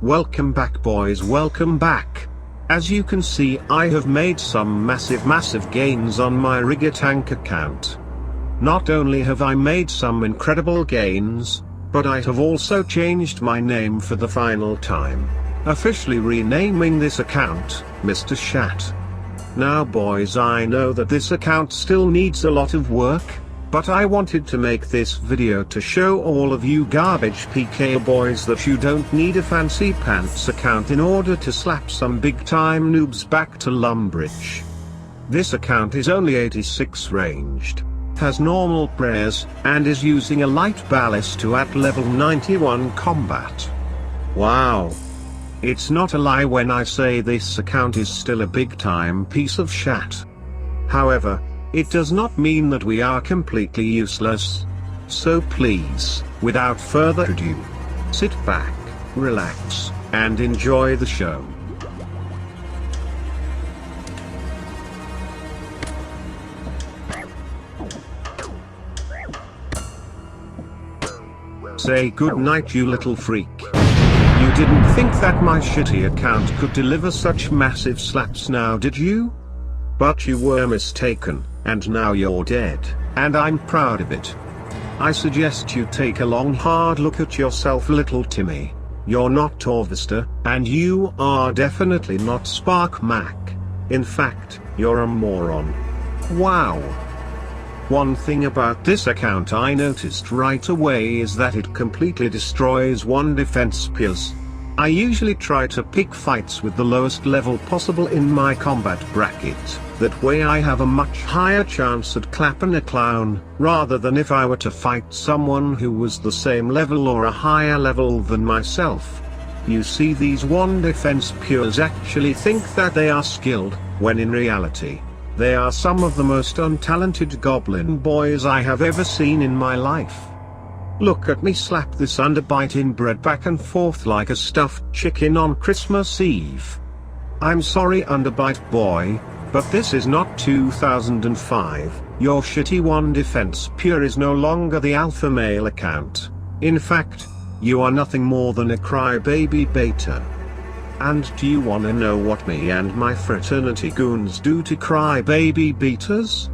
Welcome back boys, welcome back. As you can see, I have made some massive gains on my Rigger Tank account. Not only have I made some incredible gains, but I have also changed my name for the final time, officially renaming this account, Mr. Shat. Now boys, I know that this account still needs a lot of work, but I wanted to make this video to show all of you garbage PK boys that you don't need a fancy pants account in order to slap some big time noobs back to Lumbridge. This account is only 86 ranged, has normal prayers, and is using a light ballast to at level 91 combat. Wow. It's not a lie when I say this account is still a big time piece of shat. However, it does not mean that we are completely useless. So please, without further ado, sit back, relax, and enjoy the show. Say good night, you little freak. You didn't think that my shitty account could deliver such massive slaps now, did you? But you were mistaken, and now you're dead, and I'm proud of it. I suggest you take a long hard look at yourself, little Timmy. You're not Torvista, and you are definitely not Spark Mac. In fact, you're a moron. Wow. One thing about this account I noticed right away is that it completely destroys one defense pierce. I usually try to pick fights with the lowest level possible in my combat bracket, that way I have a much higher chance at clapping a clown, rather than if I were to fight someone who was the same level or a higher level than myself. You see, these one defense pures actually think that they are skilled, when in reality, they are some of the most untalented goblin boys I have ever seen in my life. Look at me slap this underbite inbred back and forth like a stuffed chicken on Christmas Eve. I'm sorry underbite boy, but this is not 2005, your shitty one defense pure is no longer the alpha male account. In fact, you are nothing more than a crybaby beta. And do you wanna know what me and my fraternity goons do to crybaby betas?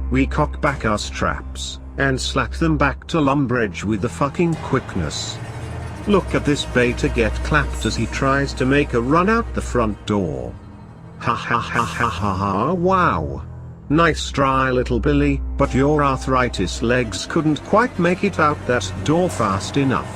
We cock back our straps, and slap them back to Lumbridge with the fucking quickness. Look at this beta get clapped as he tries to make a run out the front door. Ha ha ha ha ha ha, wow. Nice try, little Billy, but your arthritis legs couldn't quite make it out that door fast enough.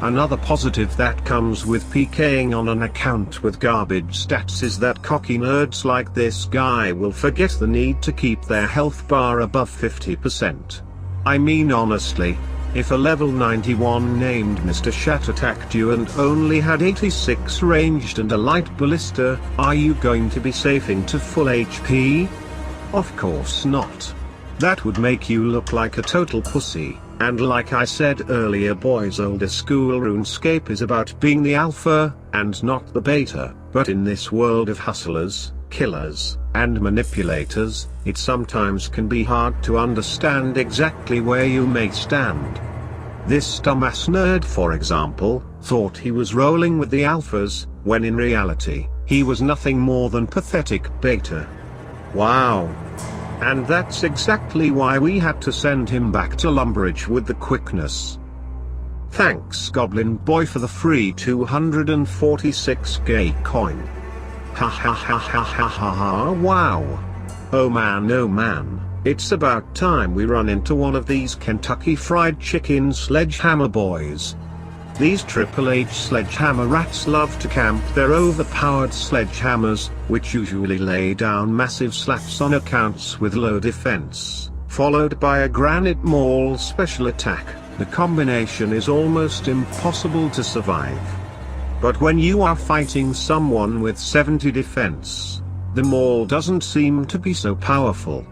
Another positive that comes with PKing on an account with garbage stats is that cocky nerds like this guy will forget the need to keep their health bar above 50%. I mean honestly, if a level 91 named Mr. Shat attacked you and only had 86 ranged and a light ballista, are you going to be safing to full HP? Of course not. That would make you look like a total pussy, and like I said earlier boys, older school RuneScape is about being the alpha, and not the beta, but in this world of hustlers, killers, and manipulators, it sometimes can be hard to understand exactly where you may stand. This dumbass nerd, for example, thought he was rolling with the alphas, when in reality, he was nothing more than pathetic beta. Wow. And that's exactly why we had to send him back to Lumbridge with the quickness. Thanks Goblin Boy for the free 246 gay coin. Ha ha ha ha ha ha ha, wow. Oh man, it's about time we run into one of these Kentucky Fried Chicken sledgehammer boys. These Triple H sledgehammer rats love to camp their overpowered sledgehammers, which usually lay down massive slaps on accounts with low defense, followed by a granite maul special attack. The combination is almost impossible to survive. But when you are fighting someone with 70 defense, the maul doesn't seem to be so powerful.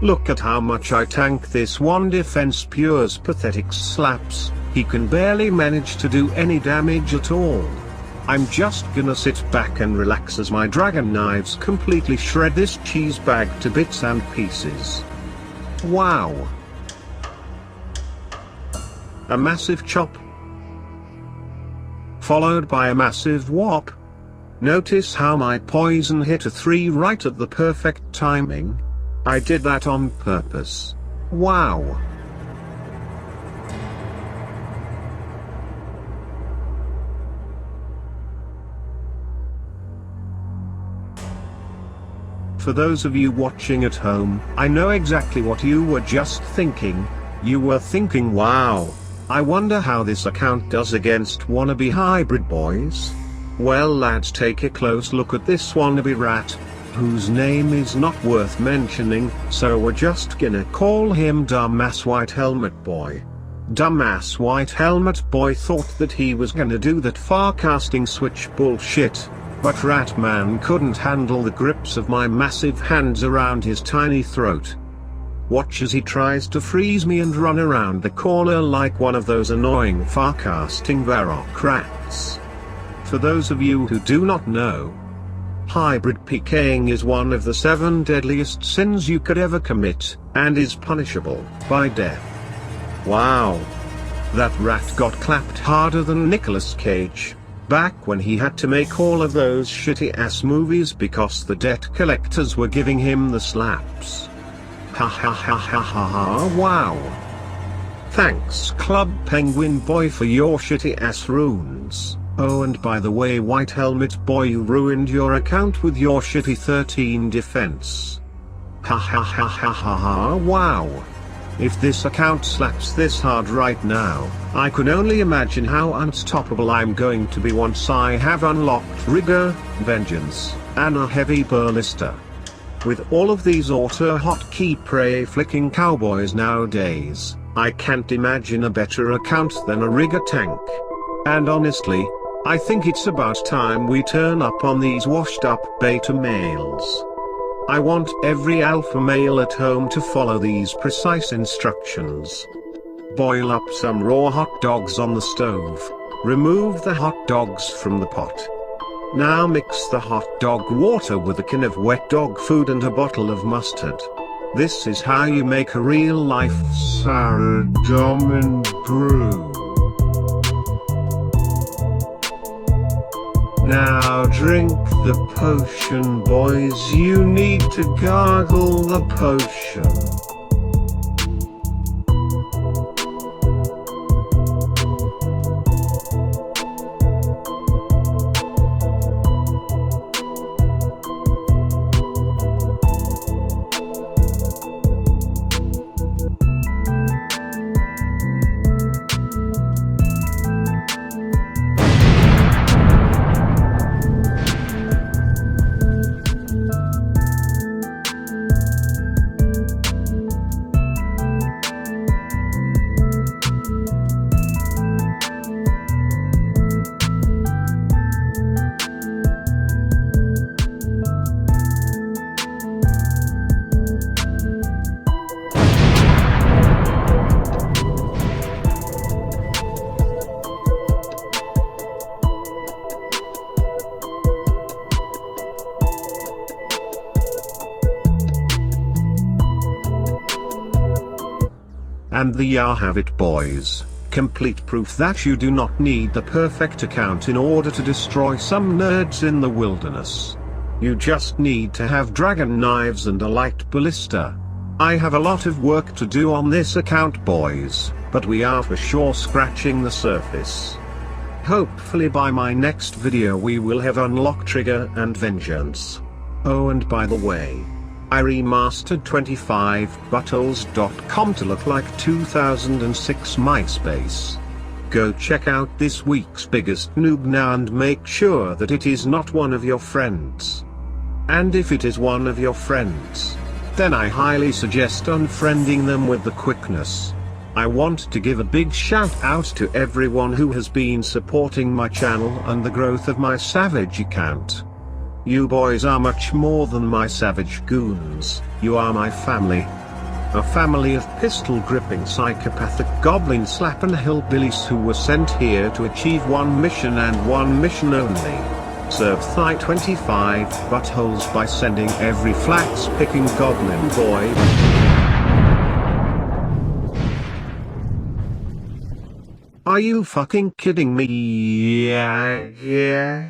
Look at how much I tank this one defense pure's pathetic slaps. He can barely manage to do any damage at all. I'm just gonna sit back and relax as my dragon knives completely shred this cheese bag to bits and pieces. Wow. A massive chop. followed by a massive whop. Notice how my poison hit a 3 right at the perfect timing? I did that on purpose. Wow. For those of you watching at home, I know exactly what you were just thinking. You were thinking, wow, I wonder how this account does against wannabe hybrid boys. Well lads, take a close look at this wannabe rat, whose name is not worth mentioning, so we're just gonna call him Dumbass White Helmet Boy. Dumbass White Helmet Boy thought that he was gonna do that far casting switch bullshit. But Ratman couldn't handle the grips of my massive hands around his tiny throat. Watch as he tries to freeze me and run around the corner like one of those annoying far-casting bureaucrats. For those of you who do not know, hybrid PKing is one of the 7 deadliest sins you could ever commit, and is punishable by death. Wow. That rat got clapped harder than Nicolas Cage. Back when he had to make all of those shitty ass movies because the debt collectors were giving him the slaps. Ha ha ha ha ha ha, wow. Thanks Club Penguin Boy for your shitty ass runes. Oh, and by the way, White Helmet Boy, you ruined your account with your shitty 13 defense. Ha ha ha ha ha ha, wow. If this account slaps this hard right now, I can only imagine how unstoppable I'm going to be once I have unlocked Rigor, Vengeance, and a Heavy Ballista. With all of these auto-hotkey prey-flicking cowboys nowadays, I can't imagine a better account than a Rigor tank. And honestly, I think it's about time we turn up on these washed-up beta males. I want every alpha male at home to follow these precise instructions. Boil up some raw hot dogs on the stove. Remove the hot dogs from the pot. Now mix the hot dog water with a can of wet dog food and a bottle of mustard. This is how you make a real-life sour and brew. Now drink the potion, boys. You need to gargle the potion. And there you have it, boys. Complete proof that you do not need the perfect account in order to destroy some nerds in the wilderness. You just need to have dragon knives and a light ballista. I have a lot of work to do on this account, boys, but we are for sure scratching the surface. Hopefully by my next video we will have unlocked Trigger and Vengeance. Oh, and by the way, I remastered 25buttholes.com to look like 2006 MySpace. Go check out this week's biggest noob now and make sure that it is not one of your friends. And if it is one of your friends, then I highly suggest unfriending them with the quickness. I want to give a big shout out to everyone who has been supporting my channel and the growth of my Savage account. You boys are much more than my savage goons, you are my family. A family of pistol-gripping psychopathic goblin-slapping hillbillies who were sent here to achieve one mission and one mission only. Serve Thigh 25 buttholes by sending every flax-picking goblin boy Are you fucking kidding me? Yeah.